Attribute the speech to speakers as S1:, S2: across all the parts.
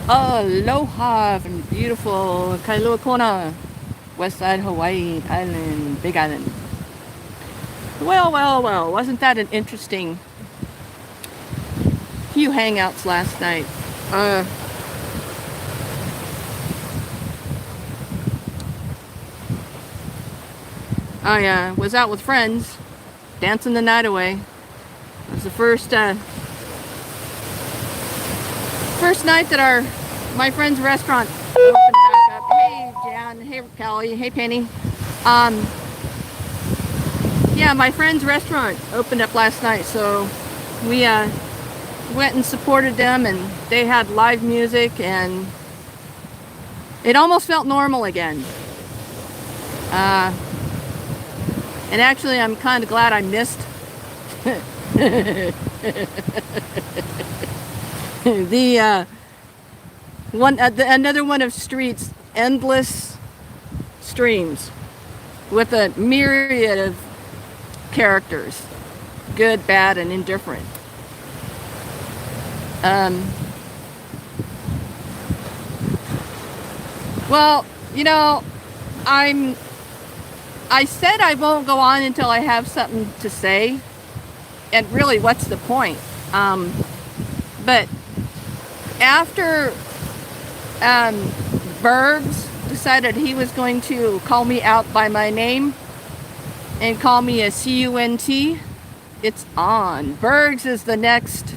S1: Aloha from beautiful Kailua Kona, west side Hawaii Island, Big Island. Well, wasn't that an interesting few hangouts last night? Uh, I was out with friends, dancing the night away. It was the first night that my friend's restaurant opened back up. Hey Jan, hey Callie, hey Penny. Um, yeah, my friend's restaurant opened up last night, so we went and supported them, and they had live music, and it almost felt normal again. Uh, and actually, I'm kind of glad I missed the another one of Street's endless streams with a myriad of characters, good, bad, and indifferent. Um, well, you know, I said I won't go on until I have something to say, and really, what's the point? But after Bergs decided he was going to call me out by my name and call me a CUNT, it's on. Bergs is the next.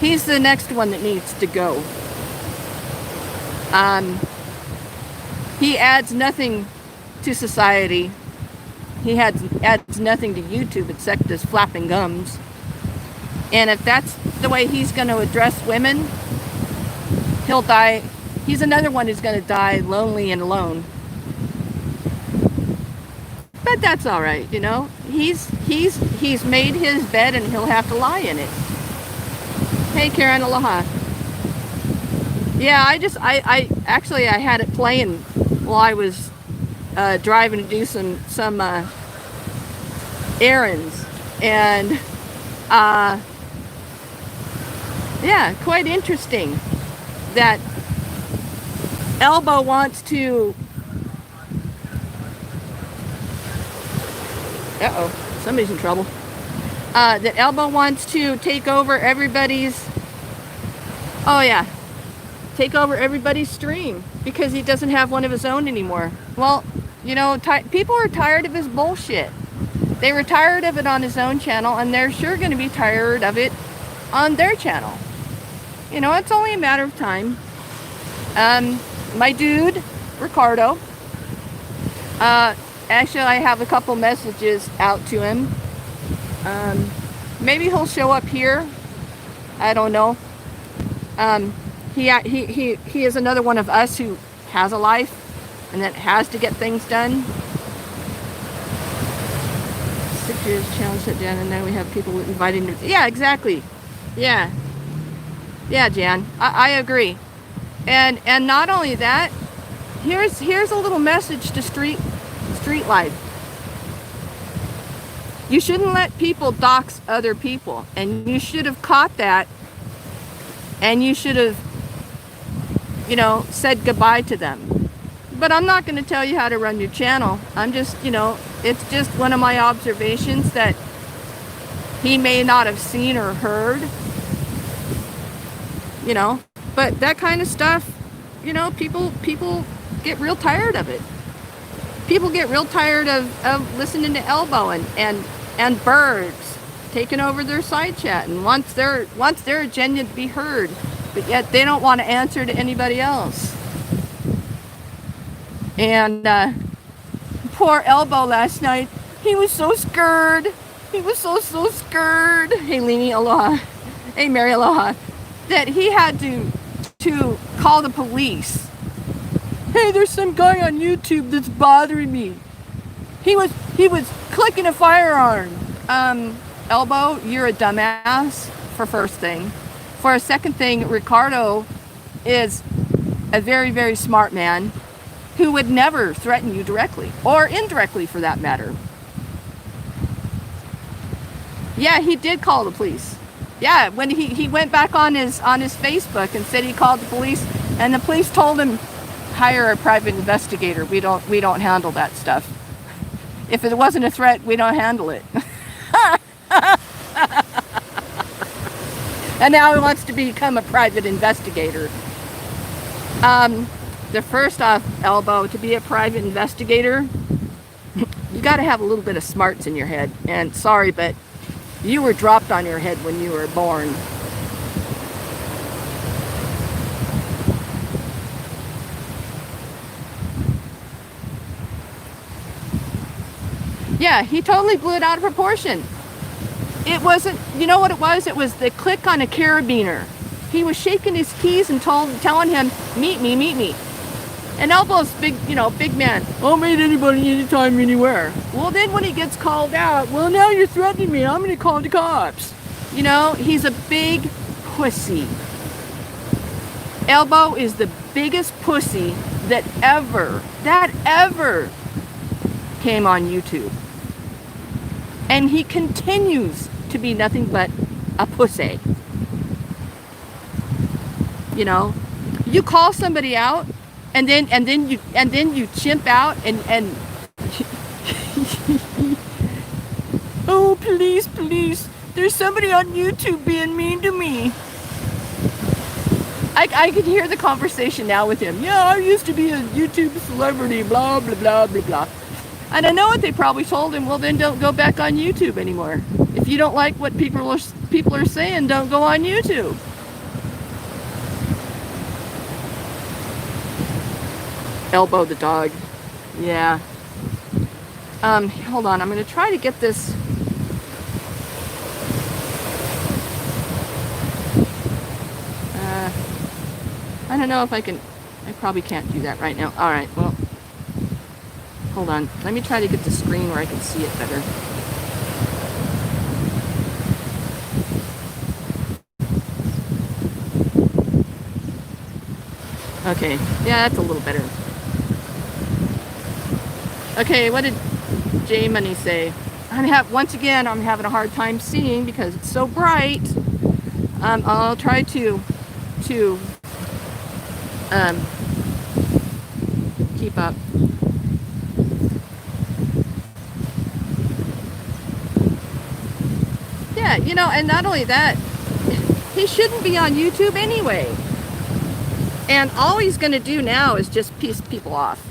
S1: He's the next one that needs to go. He adds nothing to society. He adds nothing to YouTube except his flapping gums. And if that's the way he's going to address women, he'll die. He's another one who's going to die lonely and alone. But that's all right, you know. He's made his bed and he'll have to lie in it. Hey Karen, aloha. Yeah, I actually I had it playing while I was driving to do some errands, and yeah, quite interesting that Elbo wants to. Somebody's in trouble. That Elbo wants to take over everybody's. Oh yeah, take over everybody's stream because he doesn't have one of his own anymore. Well, you know, people are tired of his bullshit. They were tired of it on his own channel, and they're sure going to be tired of it on their channel. You know, it's only a matter of time. My dude, Ricardo, actually I have a couple messages out to him. Maybe he'll show up here. I don't know. He is another one of us who has a life and that has to get things done. 6 years challenge shut down, and now we have people inviting them. Yeah, exactly. Yeah, Jan, I agree. And not only that, here's a little message to street life. You shouldn't let people dox other people, and you should have caught that, and you should have, you know, said goodbye to them. But I'm not going to tell you how to run your channel. I'm just, you know, it's just one of my observations that he may not have seen or heard, you know. But that kind of stuff, you know, people get real tired of it. People get real tired of listening to Elbo and Birds taking over their side chat and wants their agenda to be heard, but yet they don't want to answer to anybody else. And poor Elbo last night, he was so scared. He was so scared. Hey Leni, aloha. Hey Mary, aloha. That he had to call the police. Hey, there's some guy on YouTube that's bothering me. He was clicking a firearm. Elbo, you're a dumbass, for first thing. For a second thing, Ricardo is a very, very smart man who would never threaten you directly, or indirectly for that matter. Yeah, he did call the police. Yeah, when he went back on his Facebook and said he called the police, and the police told him, hire a private investigator. We don't handle that stuff. If it wasn't a threat, we don't handle it. And now he wants to become a private investigator. The first off, Elbo, to be a private investigator, you got to have a little bit of smarts in your head. And sorry, but you were dropped on your head when you were born. Yeah, he totally blew it out of proportion. It wasn't, you know what it was? It was the click on a carabiner. He was shaking his keys and telling him, meet me, meet me. And Elbo's big, big man. I'll meet anybody, anytime, anywhere. Well, then when he gets called out, well, now you're threatening me. I'm going to call the cops. He's a big pussy. Elbo is the biggest pussy that ever came on YouTube. And he continues to be nothing but a pussy. You call somebody out, and then you chimp out and oh, please, there's somebody on YouTube being mean to me. I could hear the conversation now with him. Yeah, I used to be a YouTube celebrity, blah, blah, blah, blah, blah. And I know what they probably told him. Well, then don't go back on YouTube anymore. If you don't like what people are saying, don't go on YouTube. Elbo the dog. Yeah. Hold on. I'm going to try to get this. I don't know if I can. I probably can't do that right now. All right. Well, hold on. Let me try to get the screen where I can see it better. Okay. Yeah, that's a little better. Okay, what did J Money say? Once again, I'm having a hard time seeing because it's so bright. I'll try to keep up. Yeah, and not only that, he shouldn't be on YouTube anyway. And all he's going to do now is just piss people off,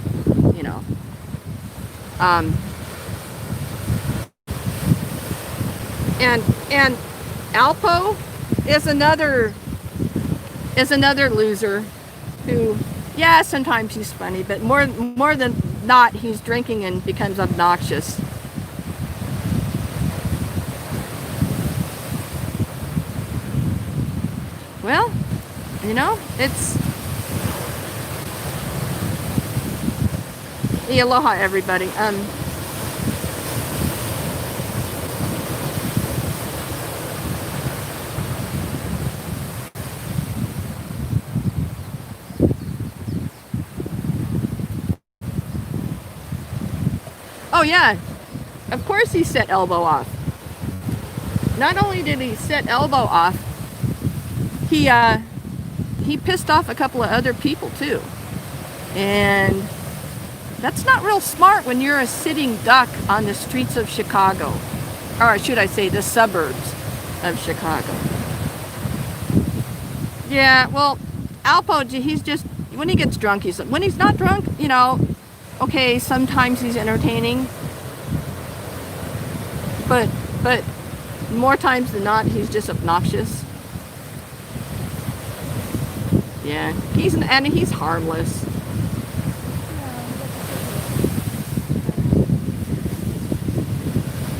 S1: And Alpo is another loser who, yeah, sometimes he's funny, but more than not, he's drinking and becomes obnoxious. Well, it's aloha, everybody. Oh yeah, of course he set Elbo off. Not only did he set Elbo off, he pissed off a couple of other people too. And that's not real smart when you're a sitting duck on the streets of Chicago. Or should I say the suburbs of Chicago. Yeah, well, Alpo, he's just, when he gets drunk, when he's not drunk, okay, sometimes he's entertaining. But more times than not, he's just obnoxious. Yeah, he's harmless.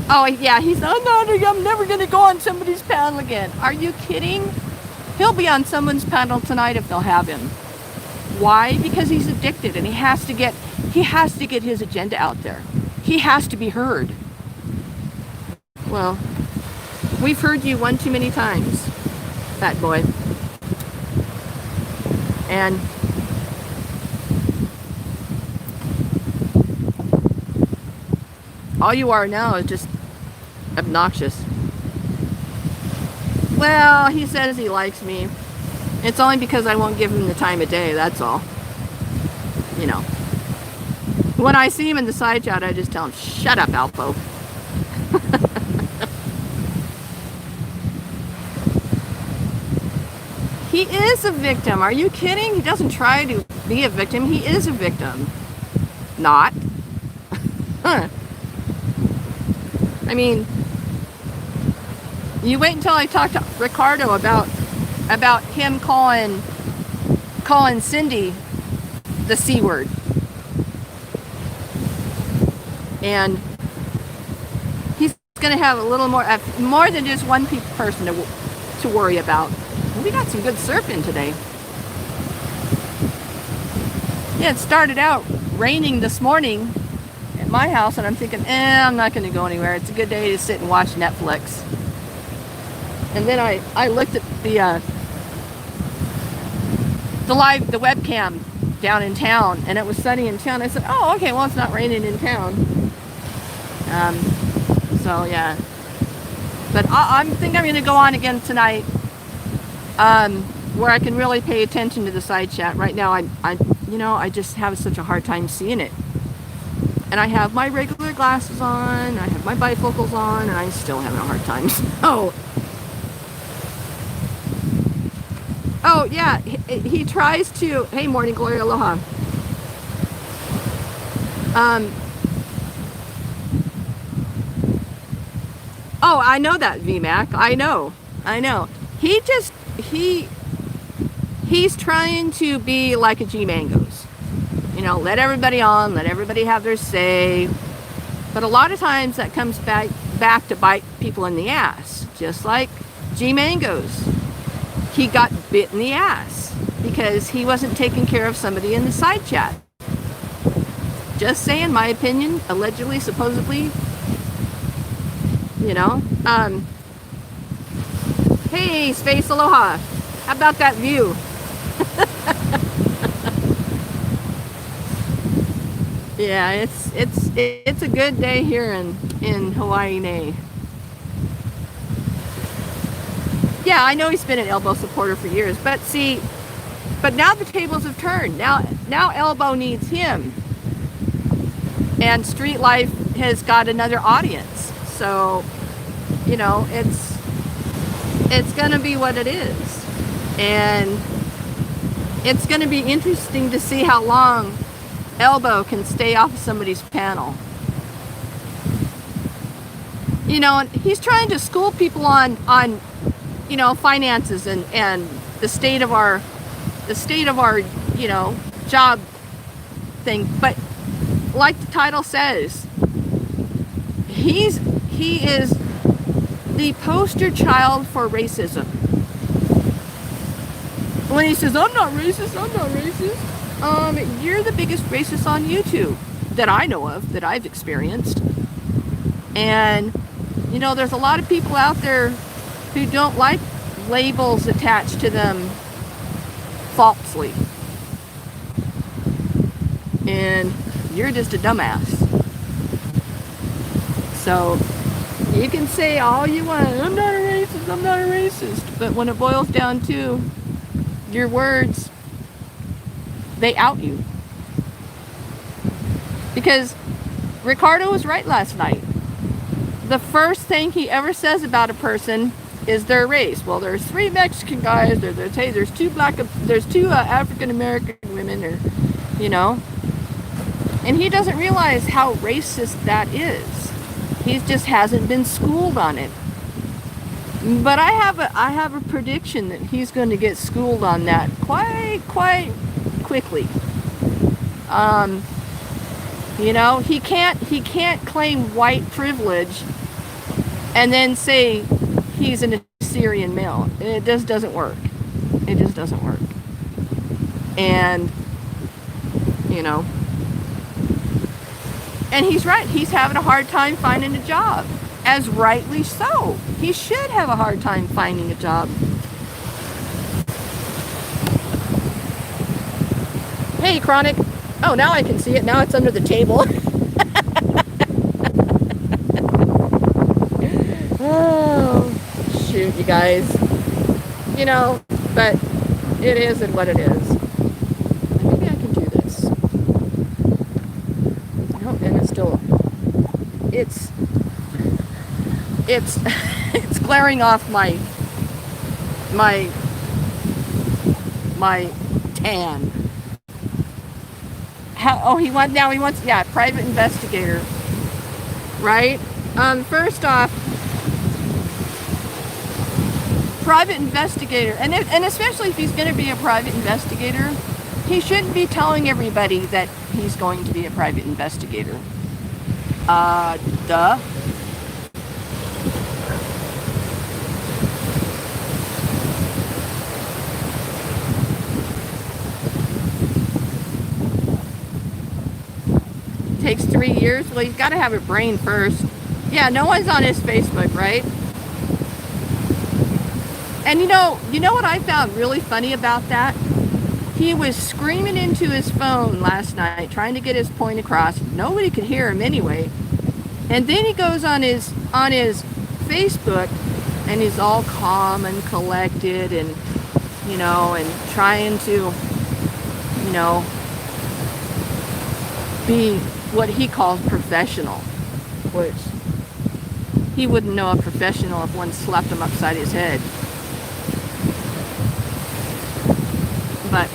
S1: Oh yeah, I'm never gonna go on somebody's panel again. Are you kidding? He'll be on someone's panel tonight if they'll have him. Why? Because he's addicted and he has to get his agenda out there. He has to be heard. Well, we've heard you one too many times, fat boy. And all you are now is just obnoxious. Well, he says he likes me. It's only because I won't give him the time of day, that's all. You know. When I see him in the side chat, I just tell him, shut up, Elbo. He is a victim. Are you kidding? He doesn't try to be a victim. He is a victim. Not. I mean, you wait until I talk to Ricardo about him calling Cindy the C word. And he's going to have a little more than just one person to worry about. We got some good surfing today. Yeah, it started out raining this morning at my house, and I'm thinking, I'm not going to go anywhere. It's a good day to sit and watch Netflix. And then I looked at the webcam down in town, and it was sunny in town. I said, oh, okay, well, it's not raining in town. So yeah, but I think I'm going to go on again tonight, where I can really pay attention to the side chat. Right now, I just have such a hard time seeing it. And I have my regular glasses on, I have my bifocals on, and I'm still having a hard time. Oh yeah, he tries to, hey, morning glory, aloha. Oh, I know that, VMAC. I know. He's trying to be like a G Mangoes. You know, let everybody on, let everybody have their say. But a lot of times that comes back to bite people in the ass. Just like G Mangoes. He got bit in the ass because he wasn't taking care of somebody in the side chat. Just saying, my opinion, allegedly, supposedly. You know, hey, Space Aloha, how about that view? Yeah, it's a good day here in Hawaii. Yeah, I know he's been an Elbo supporter for years, but now the tables have turned. Now Elbo needs him, and Street Life has got another audience. So, you know, it's gonna be what it is, and it's gonna be interesting to see how long Elbo can stay off of somebody's panel. You know, and he's trying to school people on you know, finances and the state of our you know, job thing. But like the title says, he is the poster child for racism. When he says, I'm not racist, you're the biggest racist on YouTube that I know of, that I've experienced. And, you know, there's a lot of people out there who don't like labels attached to them falsely. And you're just a dumbass. So, you can say all you want, I'm not a racist, but when it boils down to your words, they out you. Because Ricardo was right last night. The first thing he ever says about a person is their race. Well, there's 3 Mexican guys, there's 2 African American women, or, you know. And he doesn't realize how racist that is. He just hasn't been schooled on it. But I have a prediction that he's going to get schooled on that quite quickly. You know, he can't claim white privilege and then say he's an Assyrian male. It just doesn't work. It just doesn't work. And, you know, and he's right. He's having a hard time finding a job. As rightly so. He should have a hard time finding a job. Hey, Chronic. Oh, now I can see it. Now it's under the table. Oh, shoot, you guys. You know, but it is what it is. Maybe I can do this. No, and it's still, it's it's glaring off my tan. He wants, yeah, private investigator, right? First off, private investigator, and especially if he's going to be a private investigator, he shouldn't be telling everybody that he's going to be a private investigator. Duh. Takes 3 years. Well, he's got to have a brain first. Yeah, no one's on his Facebook, right? And you know what I found really funny about that? He was screaming into his phone last night, trying to get his point across. Nobody could hear him anyway. And then he goes on his Facebook, and he's all calm and collected, and and trying to, be what he calls professional, which he wouldn't know a professional if one slapped him upside his head. But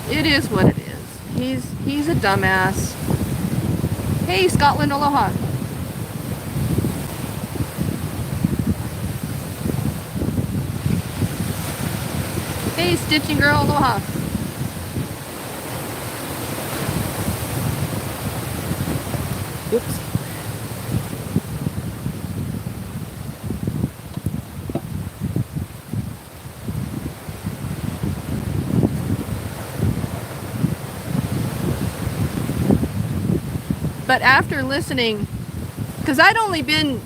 S1: it is what it is. He's a dumbass. Hey, Scotland, aloha. Hey, Stitching Girl, aloha. Oops. But after listening, because I've only emailed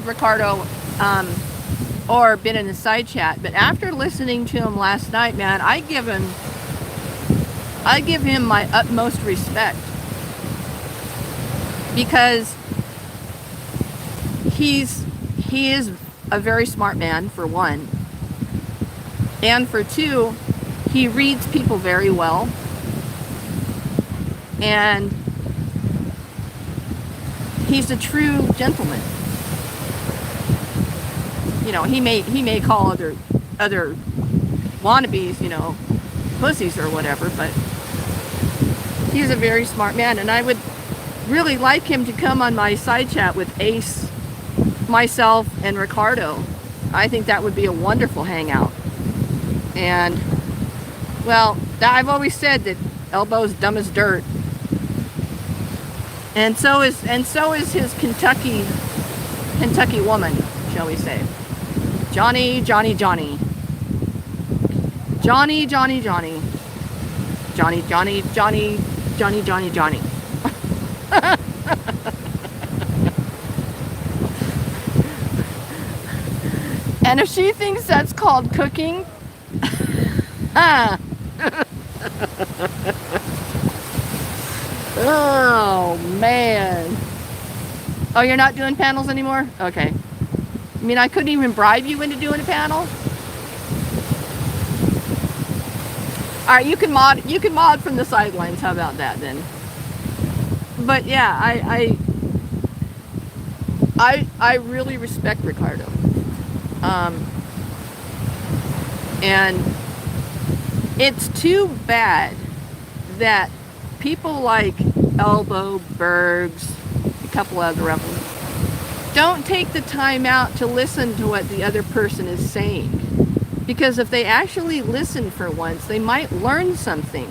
S1: Ricardo or been in a side chat, but after listening to him last night, man, I give him my utmost respect, because he is a very smart man, for one, and for two, he reads people very well. And he's a true gentleman. He may call other wannabes, pussies or whatever, but he's a very smart man, and I would really like him to come on my side chat with Ace, myself, and Ricardo. I think that would be a wonderful hangout. And well, I've always said that Elbo's dumb as dirt. And so is his Kentucky woman, shall we say. Johnny. Johnny. And if she thinks that's called cooking, oh, man. Oh, you're not doing panels anymore? Okay. I mean, I couldn't even bribe you into doing a panel? All right, you can mod from the sidelines. How about that then? But yeah, I really respect Ricardo. And it's too bad that people like Elbo, Bergs, a couple other of them, don't take the time out to listen to what the other person is saying. Because if they actually listen for once, they might learn something.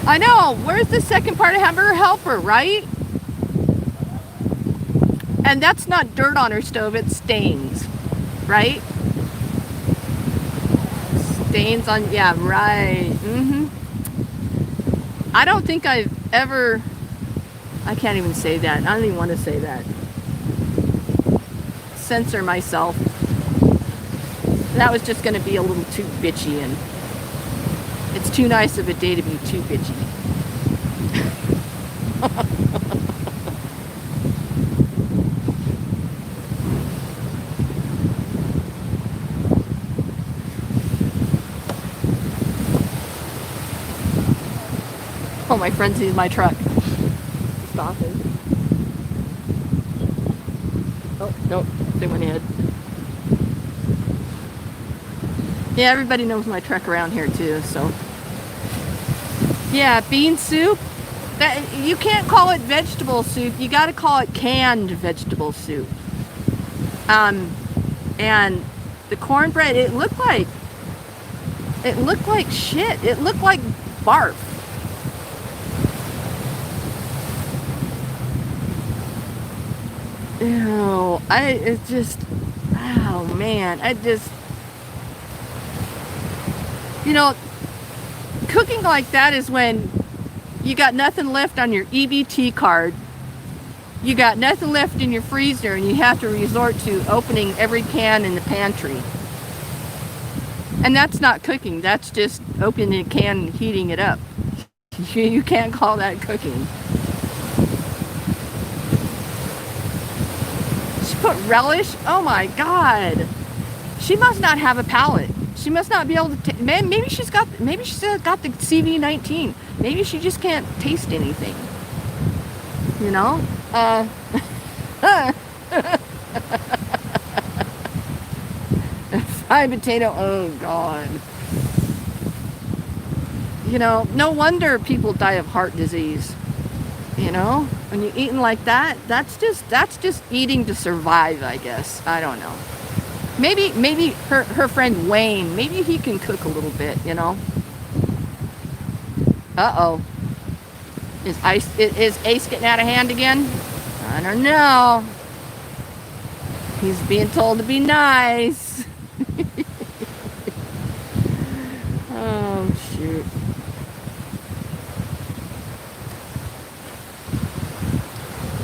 S1: I know, where's the second part of Hamburger Helper, right? And that's not dirt on her stove, it's stains, right? Stains on, yeah, right. I don't think I've ever, I can't even say that. I don't even want to say that. Censor myself. That was just going to be a little too bitchy, and it's too nice of a day to be too bitchy. Oh, my friend sees my truck. Stop it. Oh, nope, they went ahead. Yeah, everybody knows my truck around here too, so. Yeah, bean soup. That, you can't call it vegetable soup. You got to call it canned vegetable soup. And the cornbread, it looked like shit. It looked like barf. Ew, oh man, cooking like that is when you got nothing left on your EBT card. You got nothing left in your freezer and you have to resort to opening every can in the pantry. And that's not cooking, that's just opening a can and heating it up. You can't call that cooking. She put relish? Oh my God. She must not have a palate. She must not be able to, maybe she's got the CV-19. Maybe she just can't taste anything. You know? Fried potato, oh God. You know, no wonder people die of heart disease. You know? When you're eating like that, that's just eating to survive, I guess. I don't know. Maybe her friend Wayne, maybe he can cook a little bit, you know? Uh-oh. Is Ace getting out of hand again? I don't know. He's being told to be nice. Oh, shoot.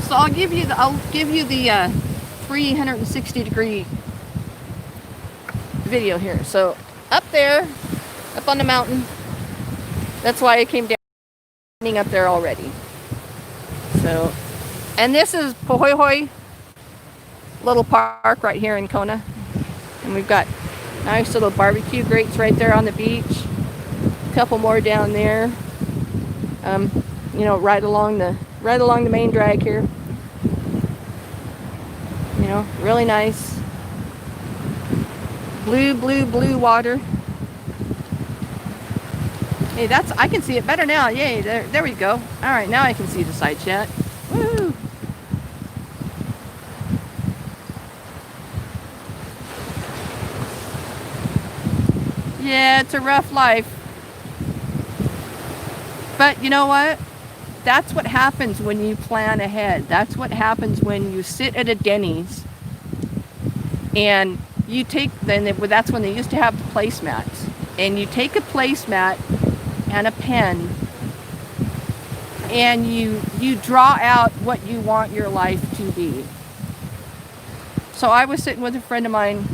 S1: So I'll give you the 360-degree video here. So up there, up on the mountain, that's why I came down up there already. So, and this is Pahoehoe little park right here in Kona, and we've got nice little barbecue grates right there on the beach. A couple more down there. You know, right along the main drag here. You know, really nice. Blue water. Hey, I can see it better now. Yay, there we go. All right, now I can see the side chat. Woo! Yeah, it's a rough life. But you know what? That's what happens when you plan ahead. That's what happens when you sit at a Denny's and you that's when they used to have the placemats. And you take a placemat and a pen and you draw out what you want your life to be. So I was sitting with a friend of mine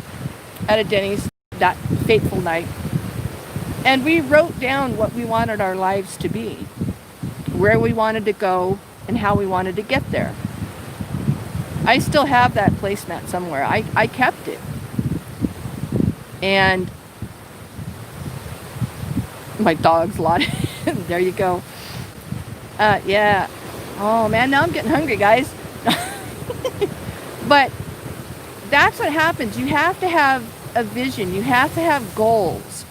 S1: at a Denny's that fateful night, and we wrote down what we wanted our lives to be, where we wanted to go, and how we wanted to get there. I still have that placemat somewhere. I kept it. And my dog's lot. There you go. Yeah. Oh man, now I'm getting hungry, guys. But that's what happens. You have to have a vision. You have to have goals.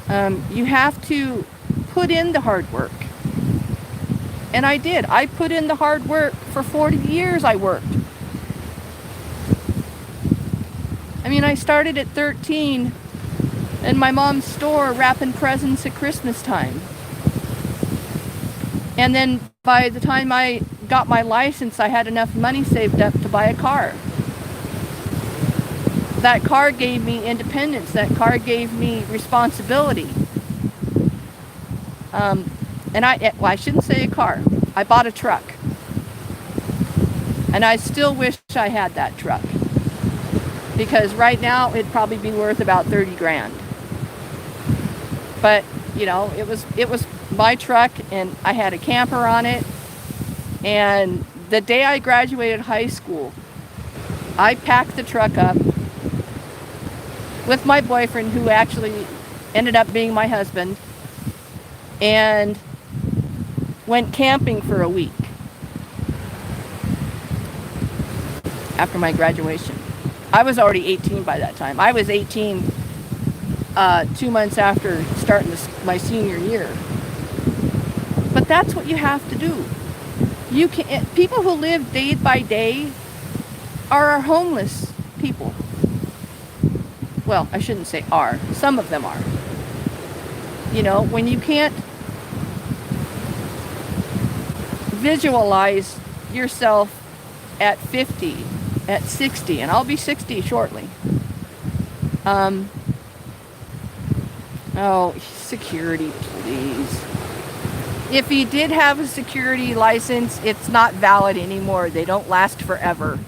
S1: You have to put in the hard work. And I did. I put in the hard work. For 40 years I worked. I mean, I started at 13 in my mom's store wrapping presents at Christmas time. And then by the time I got my license, I had enough money saved up to buy a car. That car gave me independence. That car gave me responsibility. And I shouldn't say a car. I bought a truck. And I still wish I had that truck. Because right now it'd probably be worth about 30 grand. But, you know, it was my truck, and I had a camper on it. And the day I graduated high school, I packed the truck up with my boyfriend, who actually ended up being my husband. And went camping for a week after my graduation. I was already 18 by that time. I was 18 2 months after starting my senior year. But that's what you have to do. You can. People who live day by day are homeless people. Well, I shouldn't say are. Some of them are. You know, when you can't visualize yourself at 50, at 60, and I'll be 60 shortly. Oh, security, please. If you did have a security license, it's not valid anymore. They don't last forever.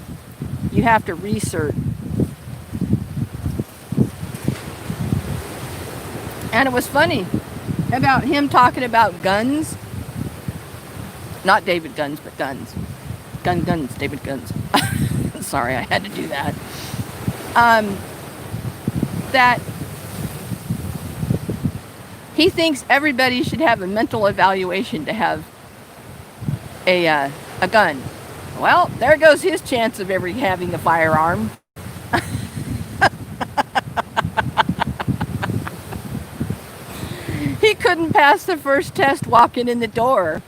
S1: You have to recert. And it was funny about him talking about guns. Not David Guns, but guns. Guns, David Guns. Sorry, I had to do that. That he thinks everybody should have a mental evaluation to have a gun. Well, there goes his chance of ever having a firearm. He couldn't pass the first test walking in the door.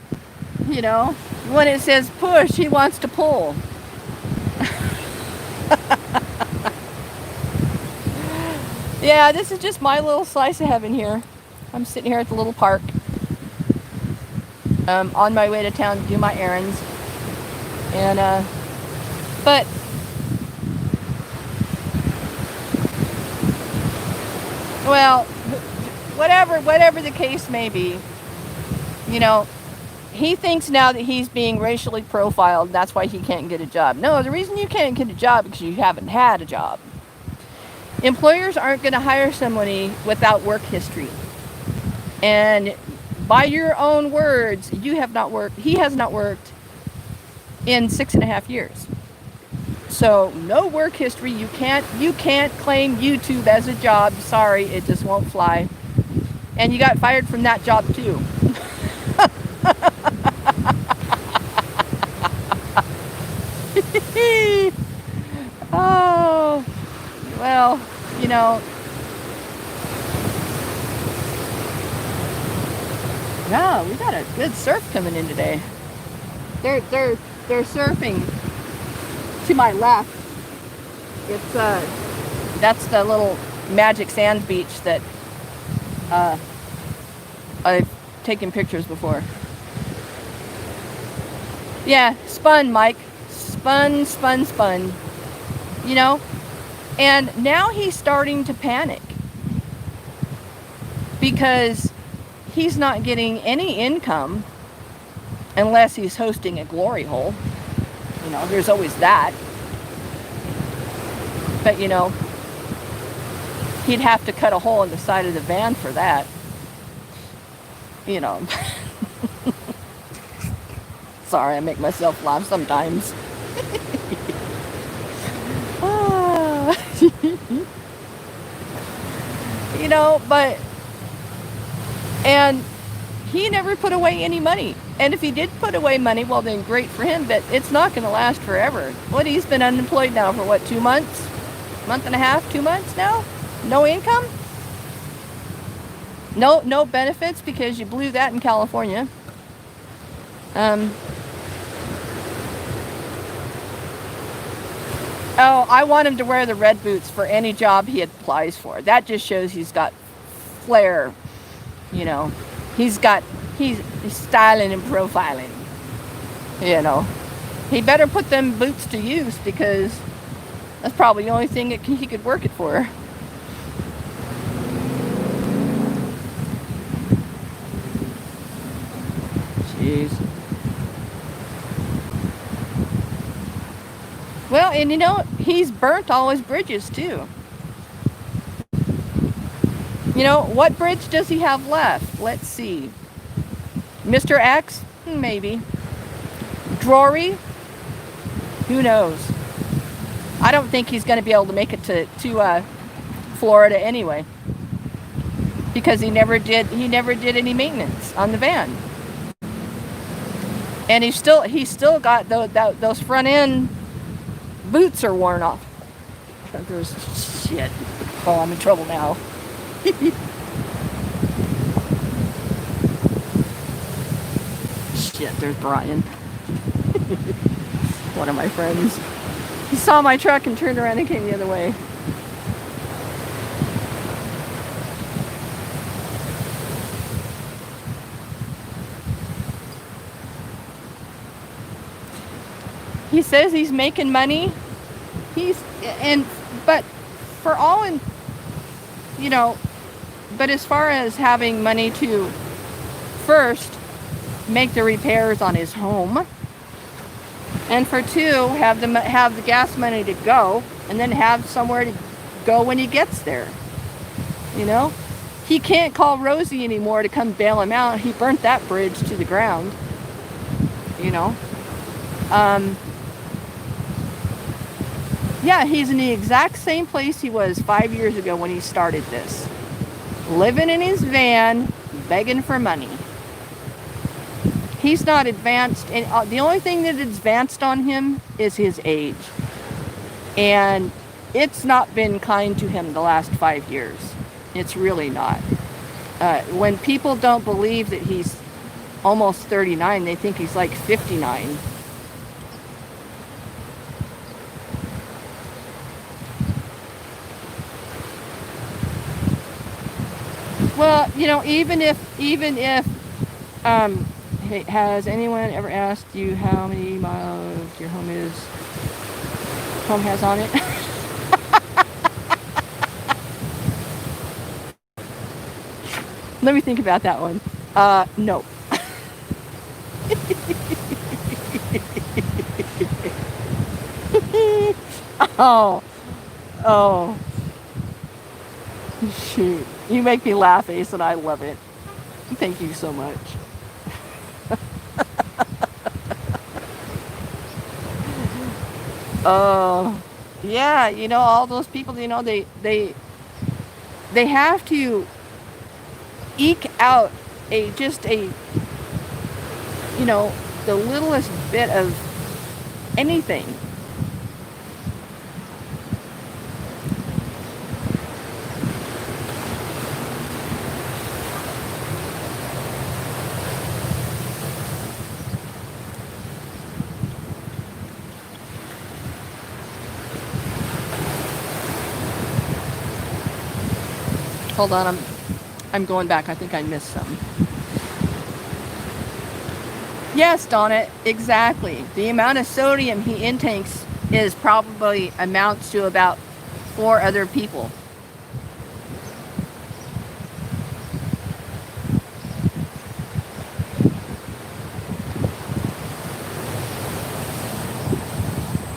S1: You know, when it says push, he wants to pull. Yeah, this is just my little slice of heaven here. I'm sitting here at the little park. On my way to town to do my errands. And, but well, whatever the case may be, you know, he thinks now that he's being racially profiled. That's why he can't get a job. No, the reason you can't get a job is because you haven't had a job. Employers aren't going to hire somebody without work history. And by your own words, he has not worked in 6.5 years. So no work history. You can't claim YouTube as a job. Sorry, it just won't fly. And you got fired from that job too. Oh, well, you know. Yeah, we got a good surf coming in today. They're surfing to my left. It's that's the little magic sand beach that I've taken pictures before. Yeah, spun, Mike. Spun. You know? And now he's starting to panic. Because he's not getting any income unless he's hosting a glory hole. You know, there's always that. But, you know, he'd have to cut a hole in the side of the van for that. You know. Sorry, I make myself laugh sometimes. You know, but, and he never put away any money. And if he did put away money, well then great for him, but it's not going to last forever. What, he's been unemployed now for what, 2 months? Month and a half, 2 months now? No income? No benefits because you blew that in California. Oh, I want him to wear the red boots for any job he applies for. That just shows he's got flair. You know, he's styling and profiling. You know, he better put them boots to use because that's probably the only thing that he could work it for. Jeez. Well, and you know, he's burnt all his bridges too. You know, what bridge does he have left? Let's see. Mr. X? Maybe. Drury? Who knows? I don't think he's going to be able to make it to Florida anyway. Because he never did any maintenance on the van. And he's still got those front end boots are worn off. There's shit. Oh, I'm in trouble now. Shit, there's Brian. One of my friends. He saw my truck and turned around and came the other way. He says he's making money. But for all in, you know, but as far as having money to first make the repairs on his home, and for two, have the gas money to go, and then have somewhere to go when he gets there. You know, he can't call Rosie anymore to come bail him out. He burnt that bridge to the ground. You know, yeah, he's in the exact same place he was 5 years ago when he started this, living in his van, begging for money. He's not advanced, and the only thing that advanced on him is his age. And it's not been kind to him the last 5 years. It's really not. When people don't believe that he's almost 39, they think he's like 59. Well, you know, even if hey, has anyone ever asked you how many miles your home has on it? Let me think about that one. No. Oh, shoot. You make me laugh, Ace, and I love it. Thank you so much. Oh, yeah, you know, all those people, you know, they have to eke out just a, you know, the littlest bit of anything. Hold on, I'm going back. I think I missed some. Yes, Donna, exactly. The amount of sodium he intakes is probably amounts to about 4 other people.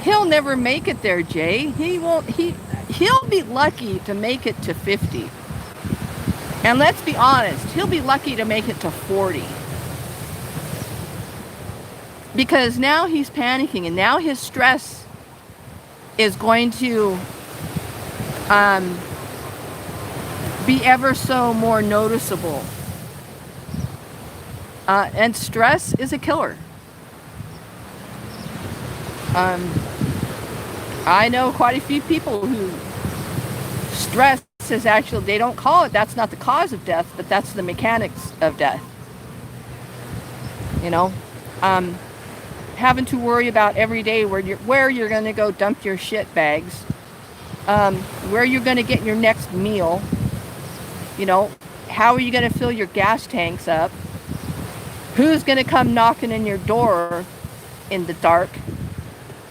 S1: He'll never make it there, Jay. He'll be lucky to make it to 50. And let's be honest, he'll be lucky to make it to 40. Because now he's panicking, and now his stress is going to be ever so more noticeable. And stress is a killer. I know quite a few people who stress is actually, they don't call it, that's not the cause of death, but that's the mechanics of death. You know, having to worry about every day where you're going to go dump your shit bags, where you're going to get your next meal, you know, how are you going to fill your gas tanks up, who's going to come knocking in your door in the dark,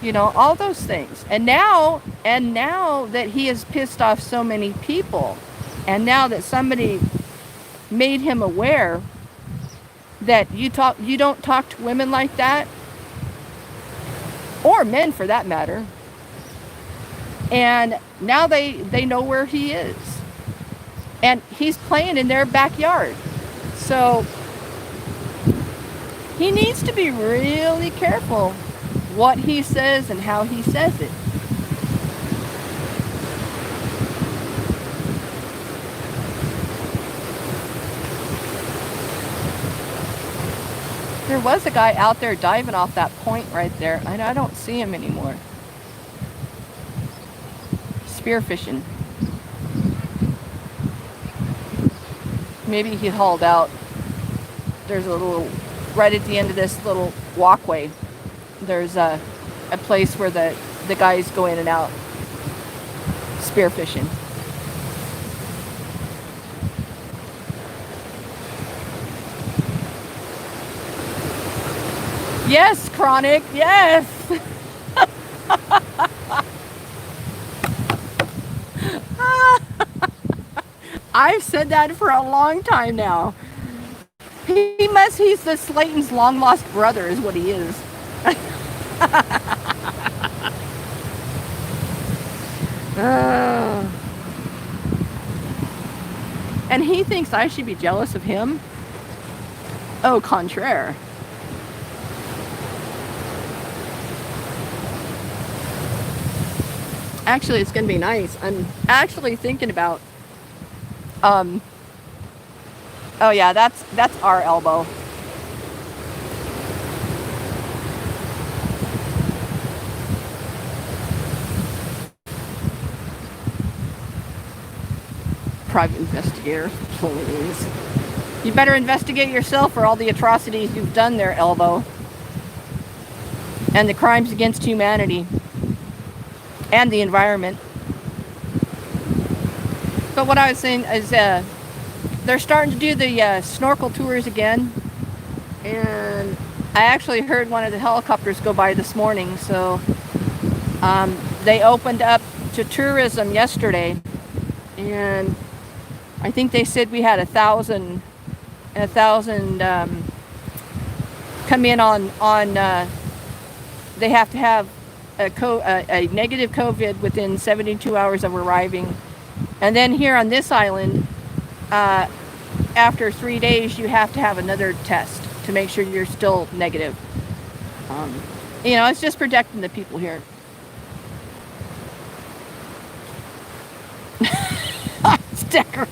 S1: you know, all those things. And now that he has pissed off so many people, and now that somebody made him aware that you don't talk to women like that, or men for that matter, and now they know where he is, and he's playing in their backyard. So he needs to be really careful what he says and how he says it. There was a guy out there diving off that point right there. I don't see him anymore. Spearfishing. Maybe he hauled out. There's a little, right at the end of this little walkway, there's a place where the guys go in and out spearfishing. Yes, Chronic, yes! I've said that for a long time now. He's the Slayton's long lost brother is what he is. And he thinks I should be jealous of him? Au contraire. Actually, it's going to be nice. I'm actually thinking about oh yeah, that's our Elbo. Private investigator, please. You better investigate yourself for all the atrocities you've done there, Elbo. And the crimes against humanity. And the environment. But what I was saying is they're starting to do the snorkel tours again. And I actually heard one of the helicopters go by this morning. So they opened up to tourism yesterday. And I think they said we had 1,000 come in on they have to have a negative COVID within 72 hours of arriving. And then here on this island, after 3 days, you have to have another test to make sure you're still negative. It's just protecting the people here. Sticker.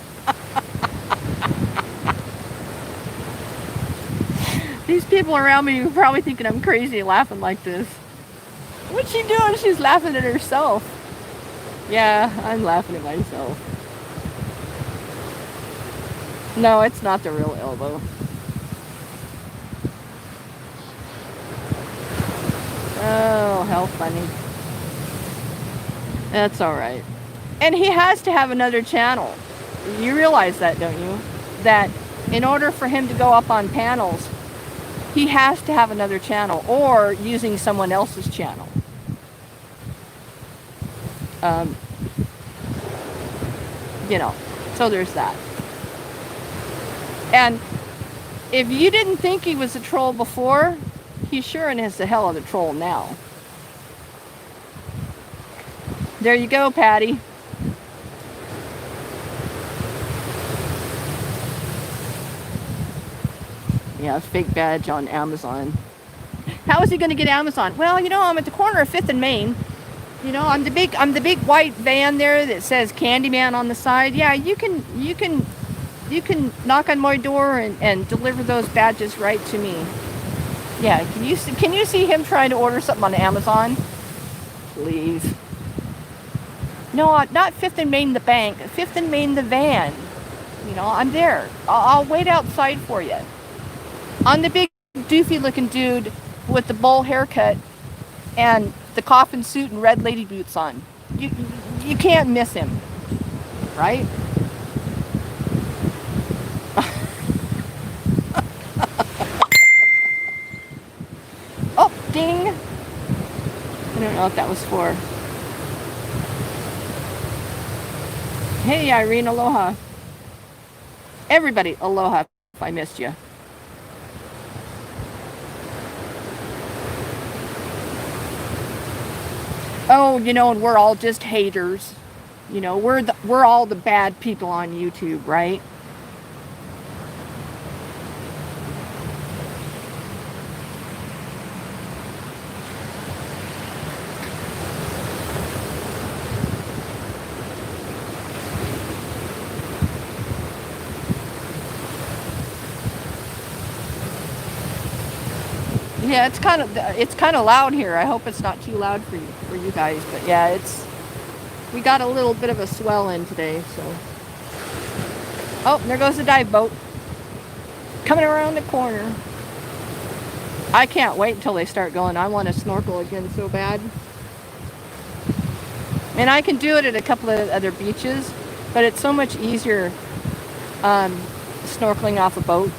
S1: These people around me are probably thinking I'm crazy laughing like this. What's she doing? She's laughing at herself. Yeah, I'm laughing at myself. No, it's not the real Elbo. Oh, how funny. That's alright. And he has to have another channel. You realize that, don't you? That in order for him to go up on panels, he has to have another channel or using someone else's channel. So there's that. And if you didn't think he was a troll before, he sure is a hell of a troll now. There you go, Patty. Yeah, fake badge on Amazon. How is he going to get Amazon? Well, I'm at the corner of 5th and Main. I'm the big white van there that says Candyman on the side. Yeah, you can knock on my door and deliver those badges right to me. Yeah, can you see him trying to order something on Amazon? Please. No, not 5th and Main the bank. 5th and Main the van. I'm there. I'll wait outside for you. I'm the big doofy looking dude with the bowl haircut and the coffin suit and red lady boots on. You can't miss him, right? Oh, ding! I don't know what that was for. Hey, Irene, aloha. Everybody, aloha if I missed you. Oh, and we're all just haters. We're all the bad people on YouTube, right? Yeah, it's kind of loud here. I hope it's not too loud for you guys. But yeah, we got a little bit of a swell in today. So, oh, there goes the dive boat coming around the corner. I can't wait until they start going. I want to snorkel again so bad. And I can do it at a couple of other beaches, but it's so much easier snorkeling off a boat.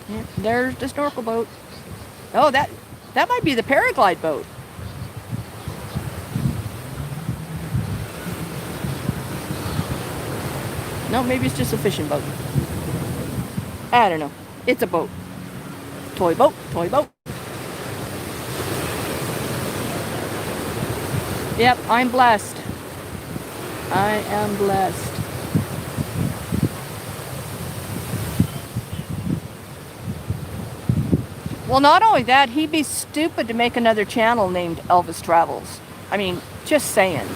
S1: Yeah, there's the snorkel boat. Oh, that might be the paraglide boat. No, maybe it's just a fishing boat. I don't know. It's a boat. Toy boat, toy boat. Yep, I'm blessed. I am blessed. Well, not only that, he'd be stupid to make another channel named Elvis Travels. I mean, just saying.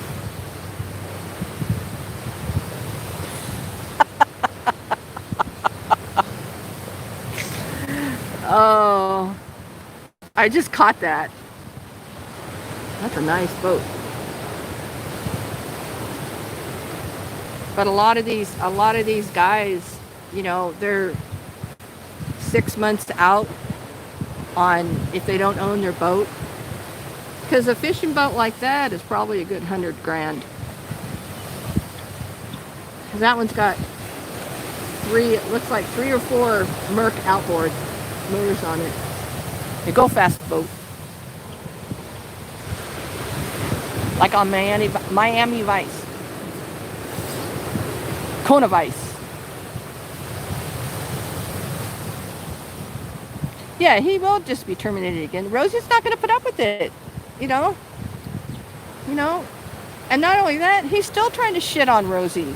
S1: Oh, I just caught that. That's a nice boat. But a lot of these guys, you know, they're 6 months out on if they don't own their boat. Because a fishing boat like that is probably a good 100 grand. Because that one's got it looks like 3 or 4 Merc outboard motors on it. A go fast boat. Like on Miami Vice. Kona Vice. Yeah, he will just be terminated again. Rosie's not going to put up with it. You know? And not only that, he's still trying to shit on Rosie.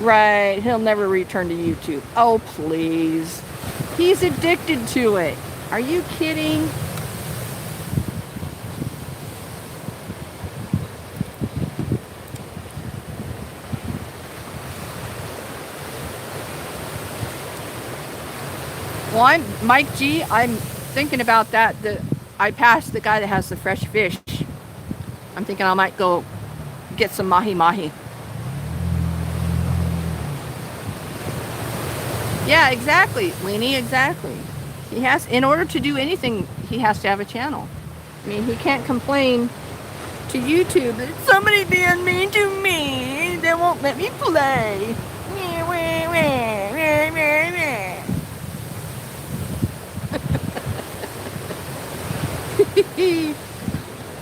S1: Right, he'll never return to YouTube. Oh, please. He's addicted to it. Are you kidding? Well, Mike G, I'm thinking about that. I passed the guy that has the fresh fish. I'm thinking I might go get some mahi-mahi. Yeah, exactly, Leanie, exactly. He has, in order to do anything, he has to have a channel. I mean, he can't complain to YouTube that somebody being mean to me. They won't let me play.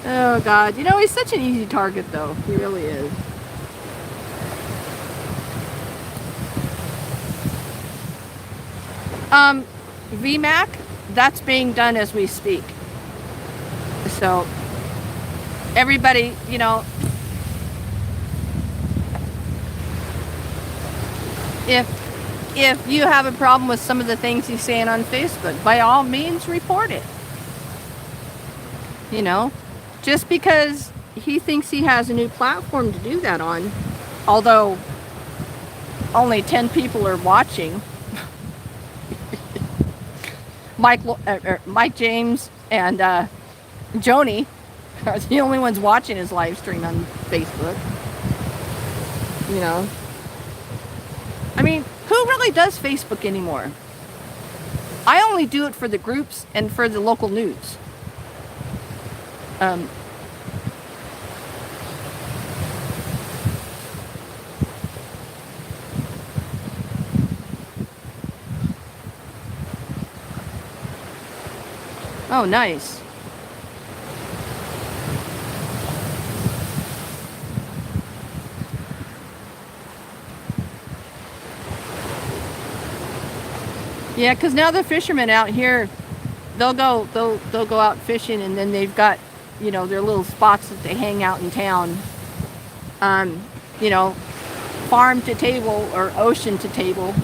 S1: Oh God, you know, he's such an easy target though. He really is. VMAC, that's being done as we speak. So everybody, you know, if you have a problem with some of the things he's saying on Facebook, by all means report it. You know, just because he thinks he has a new platform to do that on, although only 10 people are watching. Mike James and Joni are the only ones watching his live stream on Facebook. You know, I mean, who really does Facebook anymore? I only do it for the groups and for the local news. Oh, nice. Yeah, because now the fishermen out here, they'll go out fishing, and then they've got, you know, their little spots that they hang out in town. You know, farm to table or ocean to table,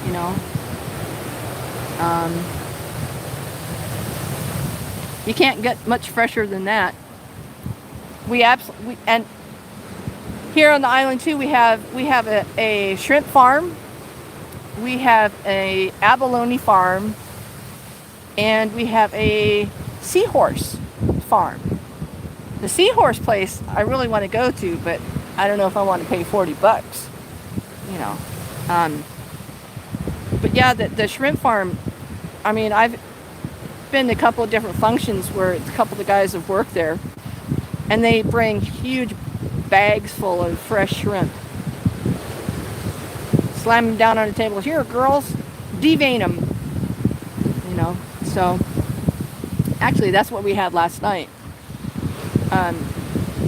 S1: you know. You can't get much fresher than that. And Here on the island too, we have a shrimp farm, we have a abalone farm, and we have a seahorse farm. The seahorse place I really want to go to, but I don't know if I want to pay $40. You know, but yeah, the shrimp farm. I mean, I've been to a couple of different functions where a couple of the guys have worked there, and they bring huge bags full of fresh shrimp. Slam them down on the table. Here, girls, devein them. You know, so actually, that's what we had last night.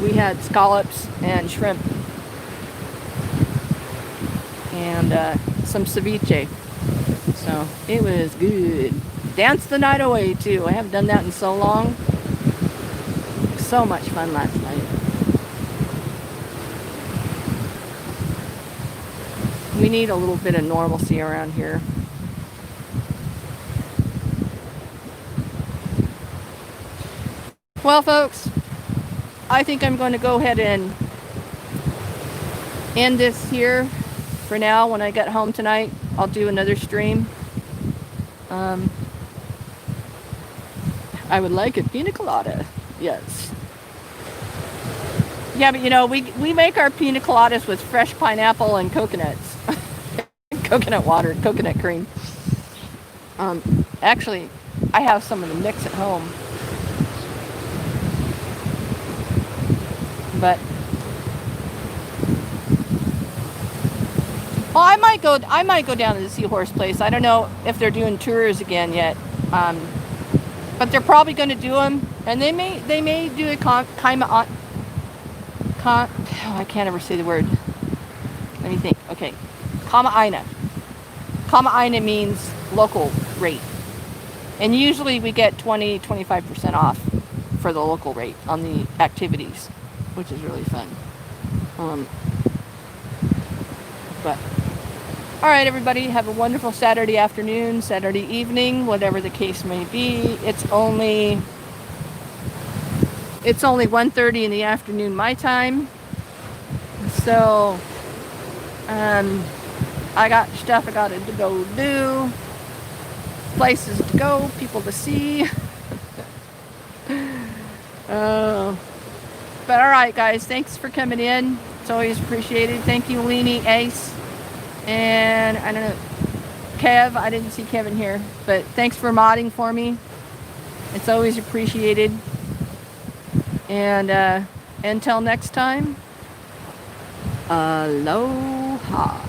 S1: We had scallops and shrimp and some ceviche. So it was good. Danced the night away too. I haven't done that in so long. So much fun last night. We need a little bit of normalcy around here. Well, folks, I think I'm going to go ahead and end this here for now. When I get home tonight, I'll do another stream. I would like a pina colada. Yes. Yeah, but you know, we make our pina coladas with fresh pineapple and coconuts. Coconut water, coconut cream. Actually, I have some of the mix at home. But well, I might go down to the seahorse place. I don't know if they're doing tours again yet. But they're probably going to do them, and they may do a I can't ever say the word. Let me think. Okay, Kama'aina. Kama'aina means local rate, and usually we get 20-25% off for the local rate on the activities, which is really fun. But all right, everybody, have a wonderful Saturday afternoon, Saturday evening, whatever the case may be. It's only 1:30 in the afternoon my time. So I got stuff I got to go do, places to go, people to see. But all right, guys, thanks for coming in. It's always appreciated. Thank you, Leanie, Ace, and I don't know, Kev. I didn't see Kevin here, but thanks for modding for me. It's always appreciated. And until next time, aloha.